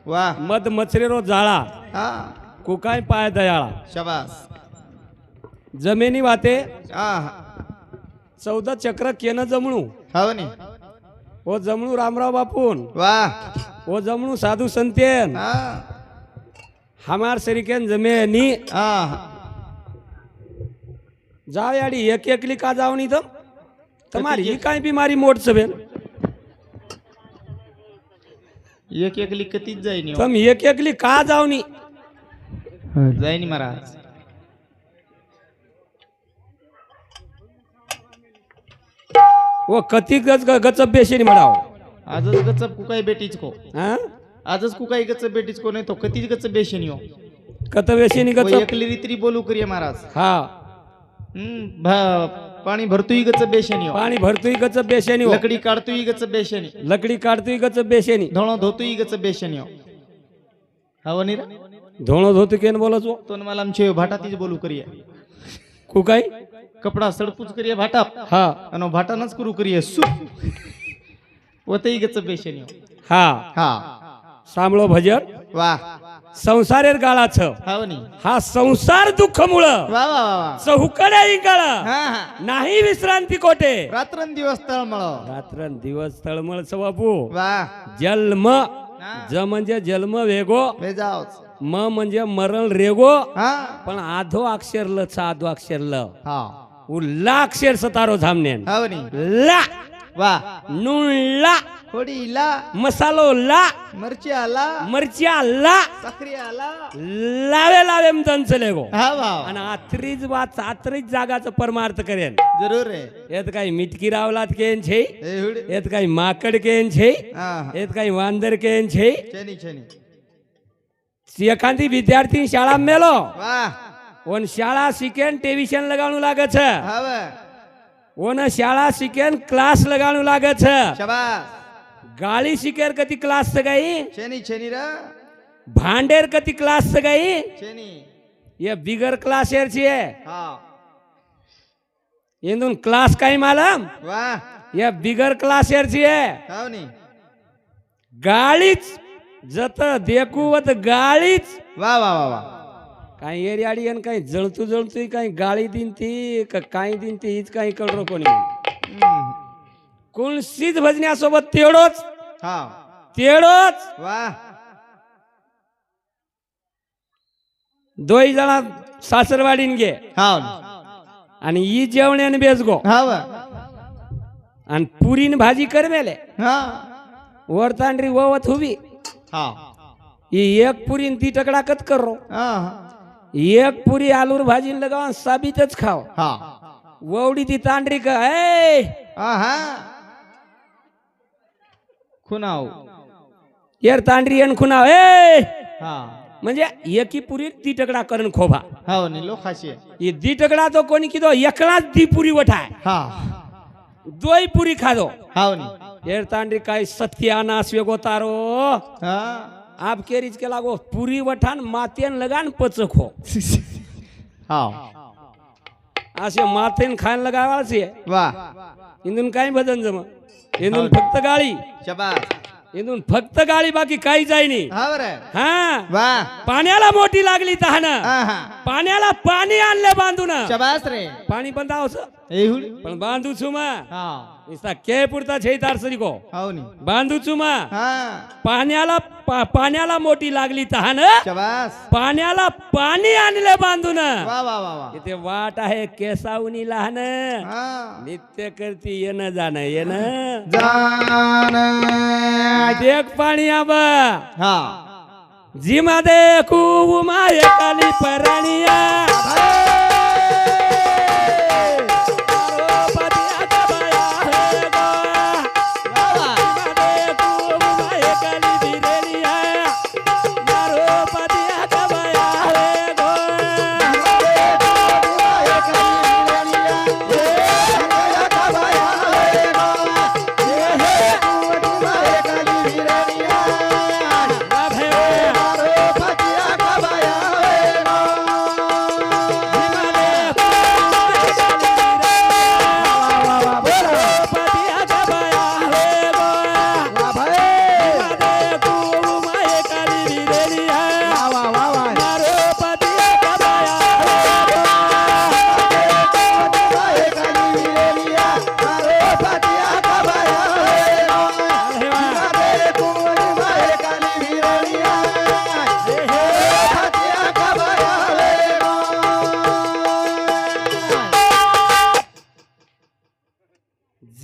वाह मद मचरेरो जाळा हा कुकाय पाय दयाळा शाबास जमिनी वाते हा 14 चक्र केन जमणू हो नी ओ जमणू रामराव बापून वाह ओ जमणू साधू संतेन हा हमार सरिकेन जमेनी हा जाव याडी एक एकली का जाव नहीं तो तुम्हारी ही काई बीमारी मोट सवेल एक एक लिखतीच जाईनी हो. तुम एक एकली का जाव नहीं जाईनी महाराज वो कती गच गचप बेशेनी मडाव आजच गचप कुकाई बेटीच को हां आजच कुकाई गचप बेटीच को नाही तो कतीच गचप बेशेनी हो कत बेशेनी वो गचप एकली रीतरी बोलू करिये महाराज हाँ पाणी भरतोय गचप बेशेनी हो पाणी भरतोय गचप बेशेनी हो लकडी काढतोय गचप बेशेनी लकडी काढतोय गचप बेशेनी धोणो धोतोय गचप बेशेनी हो हवं नाही रे धोणो धोतू केन बोलचो तो मला आमचे भाटातीच बोलू करिये कुकाई कपडा सडपूच करिये भाटा हा आणि भाटानच करू करिये सु वतई गचप बेशेनी हो हा हा सांभळो भजन वाह संसारेर गाळाचं हवं नी हा संसार दुःख मुळ वा वा वा वा चहुकडे इंगळ हा हा नाही विश्रांती कोटे रात्रंदिवस तळमळ रात्रन दिवस तळमळ बापू वाह जन्म ज म्हणजे जन्म वेगो बेजावच म म्हणजे मरण रेगो हा पण आधो अक्षर ल चा आधो अक्षर ल हा उल्ला अक्षर सतारो झामनेन हवं नी ला वाह नून ला खोडीला मसालो ला मिरची आला मिरच्या ला साखरी आला लावे लावे दंचले गो हा वा आणि आत्रीच वाच आत्रीच जागाचं परमार्थ करेन जरूर रे येत काही मिटकी रावलात केन छे ए हुड येत काही माकड केन छे हा येत काही वांदर केन छे छेनी छेनी एखादी विद्यार्थी शाळा मेलो वाह ओन शाळा शिकेन टेलिव्हिजन लगावणू लागत छ हवं ओन शाळा शिकेन क्लास लगावणू लागत छ शाबास गाड़ी शिकेर कति क्लास से गई छेनी छेनी रा भांडेर कति क्लास से गई छेनी ये बिगर क्लास एर छे हा इंदुन क्लास काही मालम वाह ये बिगर क्लास एर छे हवं नी गाळीच जत देखुवत गाळीच वाह वाह वाह वाह काही एरियाडी आणि काही जळतू जळतू काही गाळी दिन ती काही दिन ती हीच काही कळरो कोणी कोणशीच भजण्यासोबत तेवढोच हा तेवढोच वाह दोई जणा सासरवाडीन गे हाव आणि ई जेवण्यान बेस गो हवं आणि पुरीन भाजी करमेले हा वरतांड्री ववत हुवी हा ही एक पुरीन ती टकडा कत करो हा एक पुरी आलूर भाजी लगाव साबितच खाओ हा ववडी ती तांडरी का ए हा खुनाव येर तांडरी येन खुनाव ए हा म्हणजे एकी पुरी ती टकडा करण खोभा हाव नी लोकाशी ये दी टकडा तो कोणी किदो एकलाच दी पुरी वठाय हा दोई पुरी खादो हाव नी येर तांडरी काय सत्यानाश वेगो तारो हा आप केरीज के लागो पुरी वठान मातेन लगान पचक हो हाव असे मातेन खायला लगावा से वाह इंदून काही भजन जम इंदून फक्त गाळी शाबास इंदून फक्त गाळी बाकी काही जाईनी हाव रे हा वाह पाण्याला मोठी लागली तहान हा हा पाण्याला पाणी आणले बांधून शाबास रे पाणी बंधावस ए हुड पण बांधू छु मा हा इसता के पुरता छै तार सरी को हाव नी बांधू छु मा हा पाण्याला मोठी लागली तहान शाबास पाण्याला पाणी आणले बांधून वाह वाह वाह वाह इथे वाट आहे केसावनी लहान हा नित्य करती येणं जाणं येणं जान देख पाणी आबा हा जिमा देखू उमा एकाली पराणिया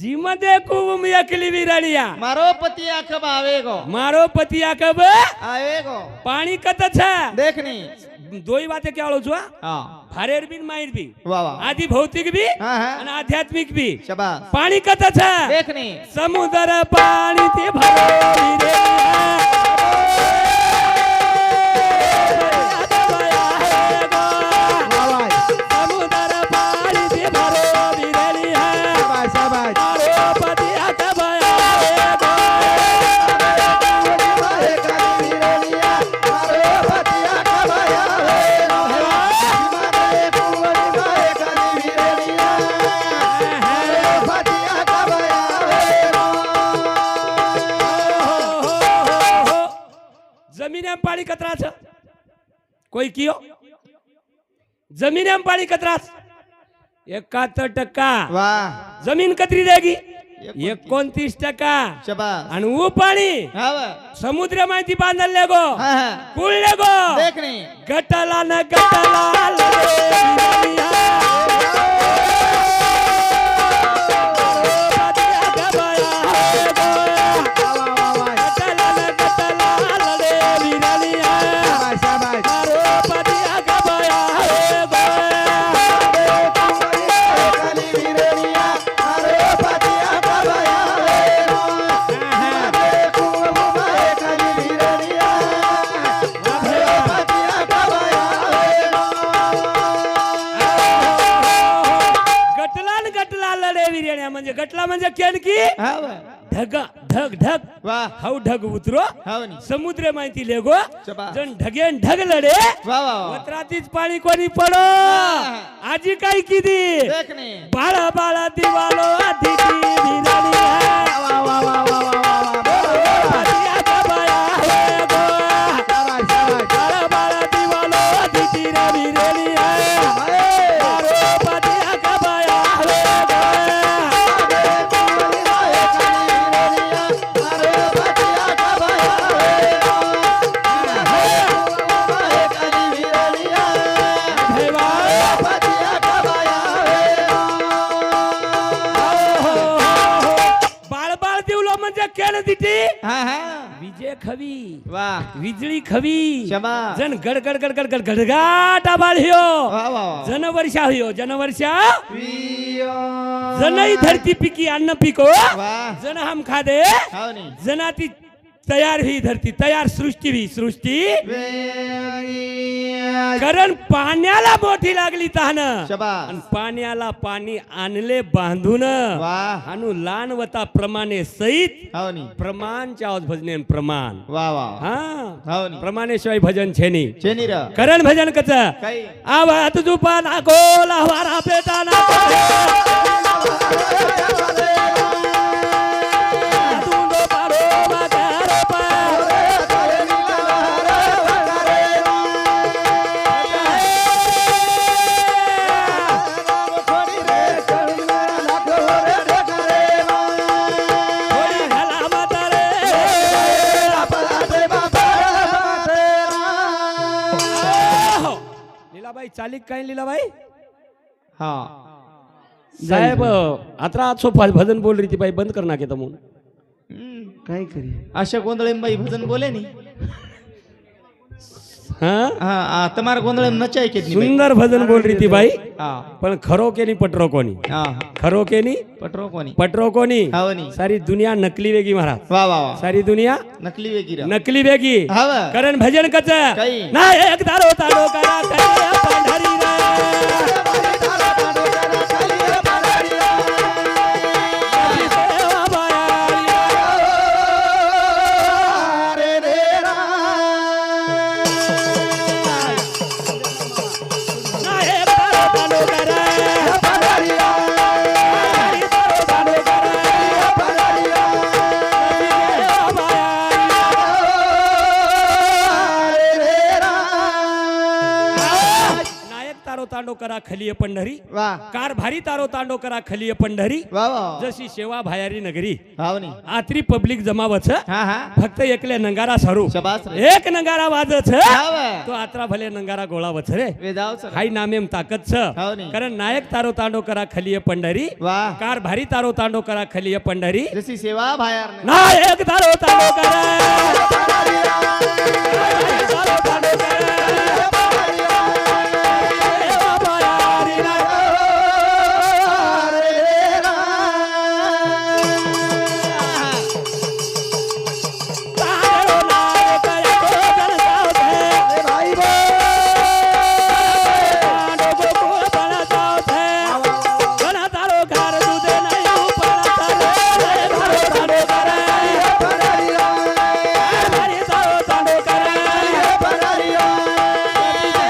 જીમદે કુમ એકલી વિરણિયા મારો પતિ આખબ આવેગો મારો પતિ આકબ આવેગો પાણી કત છે देखनी દોઈ વાતે કેવાળો છું हाँ ભારેર બી માઈર બી वाह वाह આદિ ભૌતિક બી हाँ हाँ અને આધ્યાત્મિક બી शाबाश પાણી કત છે देखनी સમુદ્ર પાણી થી ભરો સમુદ્ર પાણી થી ભરો જમીને પાણી કતરા છે કોઈ કયો જમીને પાણી કતરા છે 71% वाह જમીન કતરી દેગી 29% शाबाश અને હું પાણી हाँ वाह સમુદ્રમાંથી બાંધલ લેગો हाँ हाँ કુલ લેગો देखनी ગટલા ન ગટલા म्हणजे गटला म्हणजे केन की हाँ वाह ढग ढग ढग वाह हाउ ढग उतरो हाँ नी समुद्र माहिती लेगो शाबाश जण ढगेन ढग लढे वाह वाह वाह वत्रातीच पाणी कोणी पडो आजी काय किदी देखनी बाळा बाळा दिवालो आधीची भिराणी वाह वाह वाह वाह हाँ हाँ विजय खवी वाह वीजळी खवी शाबाश जन गड गड गड गड गड गडगाट आबाळ्यो वाह वाह वाह जन वर्षा होयो जन वर्षा पियो जनई धरती पिकी अन्न पिको वाह जन हम खादे हाँ नी जनाती तयार हुई धरती तयार सृष्टी हुई सृष्टी कारण पाण्याला मोठी लागली तहान शाबाश आणि पाण्याला पाणी आणले बांधून वाह अनु लानवता प्रमाणे सहित हाँ नी प्रमाणच्या आवाज भजने प्रमाण वाह वाह हा हाँ नी प्रमाणेशिवाय भजन छेनी चेनी रा करण भजन कच काही आवात जुपा नाको लावारा पेटा नाको तुंडो पारो मागारो पा थोडी घाला म्हातारे आहो. लीलाबाई चालिक काय लीलाबाई हाँ साहेब आता आज सोफा भजन बोल रही थी भाई बंद करना के तमून काय करी अशा गोंधळेमबाई भजन बोले नी हाँ हाँ तुम्हारा गोंधळे नचाय के नी बाई. सुंदर भजन बोल रही थी भाई हाँ पण खरो के नहीं पटरो कोनी हाँ खरो के नहीं पटरो कोणी पटरो कोनी हाँ नी सारी दुनिया नकली वेगी महाराज वाह वाह वाह सारी दुनिया नकली वेगिरा नकली वेगी हाँ वाह करण भजन कच काही. ना एक तारो तारो करा करे पंढरी रे देवा बाया. ना एक तारो तारो करा पंढरी तारो तारो करा देवा बाया. नायक तारो तांडो तांडो करा खलिये पंढरी वा कारभारी तारो तांडो करा खलिये पंढरी वा वा जशी सेवा भायारी नगरी भावनी आत्री पब्लिक जमावच हा हा फक्त एकले नंगारा सारू शबास रे एक नंगारा वाजच हाव तो आत्रा भले नंगारा गोळावच रे वेदाव सर हाई नामेम ताकद छ हावनी कारण नायक तारो तांडो करा खलिये पंढरी वा कारभारी तारो तांडो करा खलिये पंढरी जशी सेवा बाहेर नायक तारो तांडो करा तारो तांडो करा सेवा भायारी तारो नायक एको जनताव थे भाई बो तांडो गोकुळ बनताव थे गणा तारो घर दुधे नाही उपळा रे तारो तांडो करा हरी तारो तांडो करा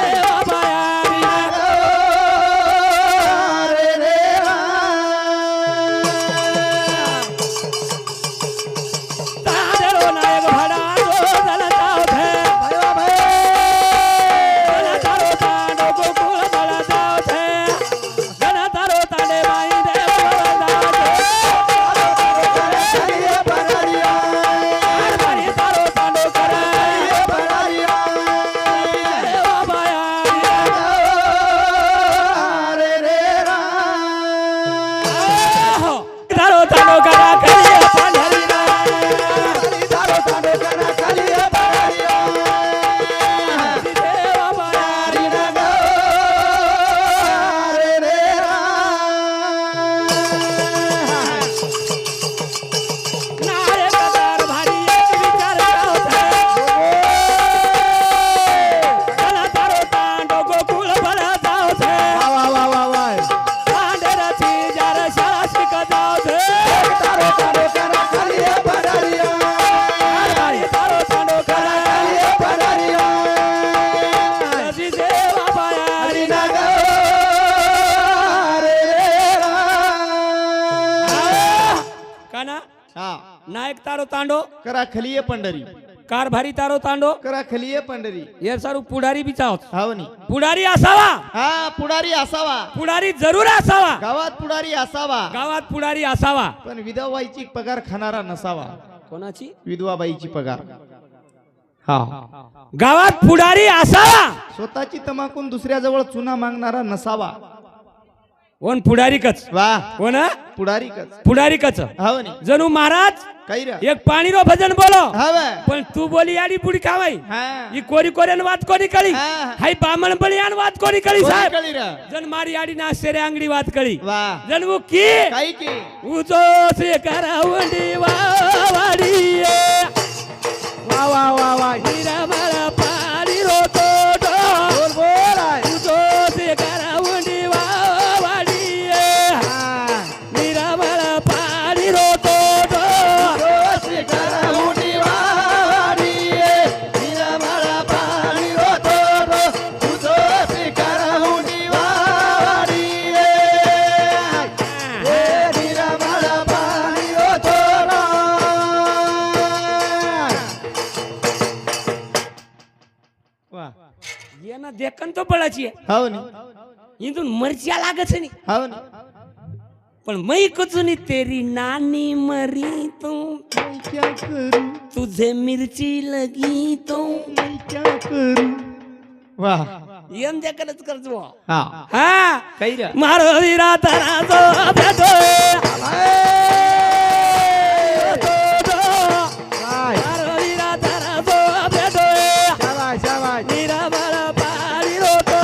सेवा भायारी तारो नायक भाडा तो जनताव थे गणा तारो तांडो गोकुळ बनताव थे गणा तारो तांडे बाई देव बनताव थे हरी तारो तांडो करा सेवा भायारी आहो तारो तांडो करा खलिये पंढरी सेवा भायारी नायक दार भारी एक विचार होता गणा तारो तांडो गोकुळ बनता होते पांढराची जार शाळा शिकत होते हरी तारो तांडो करा जशी सेवा भायारी काना हा नायक तारो तांडो करा खलिये पंढरी कारभारी तारो तांडो करा खलिये पंढरी ये सारू पुढारी बिचावत हावनी पुढारी असावा हा पुढारी असावा पुढारी जरूर असावा गावात पुढारी असावा गावात पुढारी असावा पण विधवाबाईची पगार खाणारा नसावा कोणाची विधवाबाईची पगार हा गावात पुढारी असावा स्वतःची तमाकून दुसऱ्या जवळ चुना मागणारा नसावा कोण पुढारीकच वा कोण पुढारीकच पुढारीकच हावनी जणू महाराज काही रे एक पाणीरो भजन बोलो हव पण तू बोली आडी बुडी खावाई हा ही कोरी कोऱ्यान वात कोरी कळी हा. हाय बामण बळीयान वात कोरी कळी साहेब कळी रे जण मारी आडी ना शेरे अंगडी वात कळी वा जण वो की काही की उजो से करावंडी वावाडी वा वा वा वा हिरा मला पाणी रोतो बोल बोल आहे. उजो से करावंडी वावाडी हिरा मला पाणी रोतो ये ना देखन तो पडाची हावनी इथून मरच्या लागच नाही हावनी पण मै कुचुनी तेरी नानी मरी तू मैं क्या करूं तुझे मिरची लगी तो मैं क्या करूं वाह येम देखनच करतो हा हा काही रे मारो वीरा तारा तो भेटो मारो वीरा तारा तो भेटो शाबाश शाबाश वीरा मला पाणी रोतो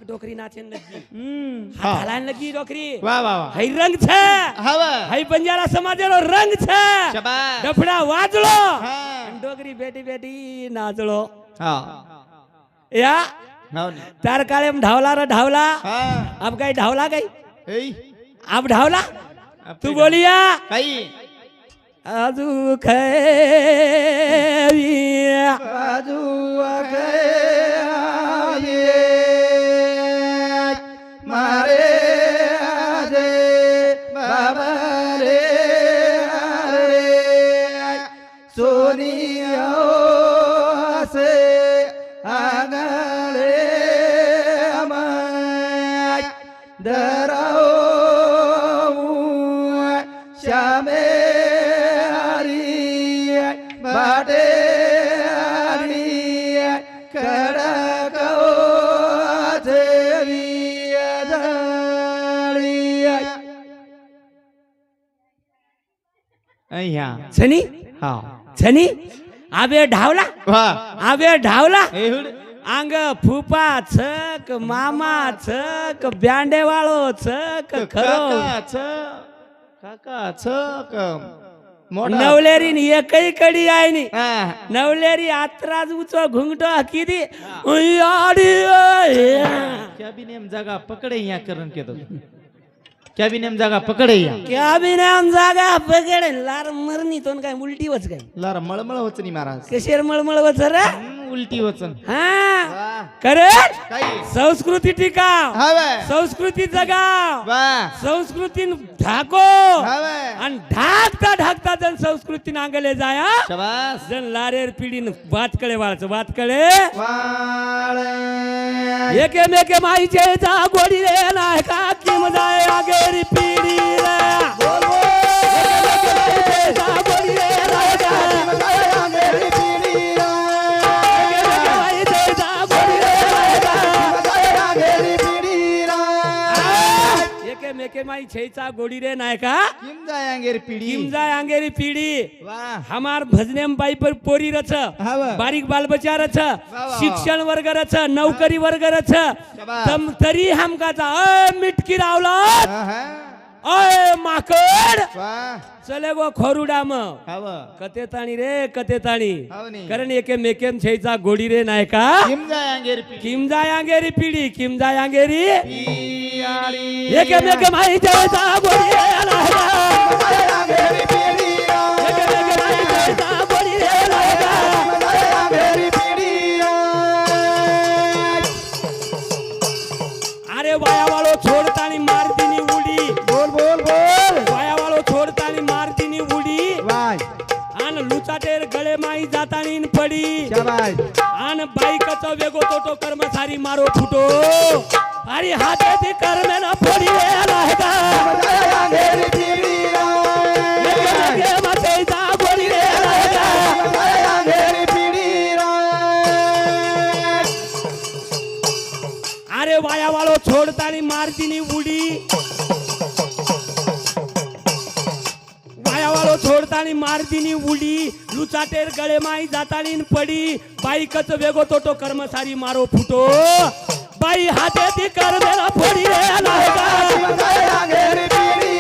डोकरी नाचन लगी हालान लगी डोकरी वाह वाह वाह हई रंग छे हवा हई बंजारा समाजेरो रंग छे शाबाश डफड़ा वाजलो हा डोकरी बेटी बेटी नाचलो हा या हावनी तार काळेम ढावला रे ढावला हा अब काही ढावला काही एई अब ढावला तू बोलिया काही आजू खैरिया बाजू ह्या छनी हा छनी आबे ढावला वा आबे ढावला एवढ अंग फुफा छक मामा छक ब्यांडेवाळो छक खरो काका छक मोठा नवलेरीन एकही कडी आहे नी हा. नवलेरी आत्राज उचो घुंगटो किती क्या भी नेम जागा पकडे या करण केतो क्या भी नेम जागा पकडे या क्या बी नाम जागा पकडे लार मरणी तो काय उलटी वच काय लार मळमळ वचनी महाराज कशेर मळमळ वच रे उलटी वचन हा वा करे काय संस्कृती टिकाव हवे संस्कृती जगाव वा संस्कृती ढाको हवे आणि ढाकता ढाकता जण संस्कृती नांगले जाया शाबास जण लारेर पिढीन वातकडे वाळच वातकडे वाळे एके मेके माईचे जा गोडी रे नाही का किम जाय आगेरी पिढी रे बोल बोल एके मेके माईचे जा गोडी रे नाही का किम जाय आगेरी पिढी रे एके मेके माईचे जा गोडी रे नाही का किम जाय आगेरी पिढी रे एके मेके माईचे जा गोडी रे नाही का किम जायांगेर पिढी किम जाय आगेरी पिढी वा हमार भजनेम बाई पर पोरी रच हवे बारीक बाल बच्चा रच वाह. शिक्षण वर्ग रच नौकरी वर्ग रच शाबास. तम तरी हमकाचा अय मिटकी रावला हा अय माकड वा चले गो खोरुडाम हवं कते ताणी रे कते ताणी हवनी कारण एके मेकेम छेचा गोडी रे नाही का किम जायांगेर पिढी किम जायांगेरी पिढी किम जायांगेरी पियाळी एके मेके माई छेचा गोडी रे नाही का जायांगेर पिढी एके मेके माई छेचा गोडी रे नाही का जायांगेर पिढी अरे वायावाळो छोडतानी मारतीनी उडी बोल बोल बोल वायावाळो छोडतानी मारतीनी उडी वाय आन लुचाटेर गळे माई जातानी न पडी शाबास आन बाईकचा वेगो तोटो कर्मचारी मारो फुटो अरे हातेती कर्मे न फोडी वेला है का जायांगेर पिढी एके माते जा गोडी वेला है का जायांगेर पिढी अरे वायावाळो छोडतानी मारतीनी उडी वायावाळो छोडतानी मारतीनी उडी लुचाटेर गळे माई जातानी न पडी बाईकच वेगो तोटो कर्मचारी मारो फुटो बाई हाते ती कर्मेला फोडी रे नाही का जायांगेर पिढी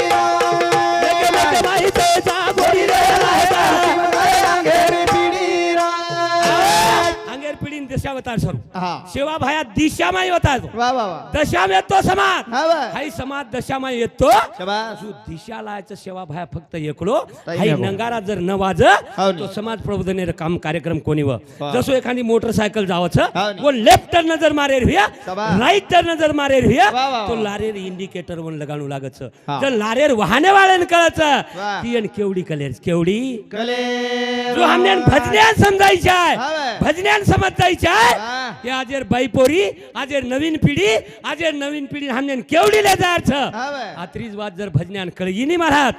एके मेके माई ते जा गोडी रे नाही का जायांगेर पिढी अंगेर पिढीन दशावतार सर हा शिवा भाया दिशामाई होता वा वा वा दशाम येतो समाज हवं हाई समाज दशामाई येतो शाबास जो दिशालायचं सेवा भाया फक्त एकलो ताई हाई नको. नंगारा जर न वाज हो तो नी. समाज प्रबोधनेर काम कार्यक्रम कोणी व वा. जसो एखादी मोटरसायकल जावच हो नी. वो लेफ्ट टर्न नजर मारे रिया शाबास. राइट टर्न नजर मारे रिया वा, वा, तो वा. लारेर इंडिकेटर वन लगाणू लागत हा. जर लारेर वाहने वाळेन कळच वा. ती अन केवडी कलेर केवडी कले जो हमने भजन्यान समजायचे आहे हवं. भजन्यान समजायचे आहे हा. की आजेर बाई पोरी आजेर नवीन पिढी आजेर नवीन पिढी हमने केवडी ले जायचं हवं. आत्रीच बात जर भजन्यान कळगी नाही महाराज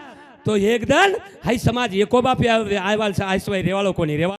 तो एकदन हाई समाज एकोबाप आयवाल आयसवाय रेवाळो कोणी रेवा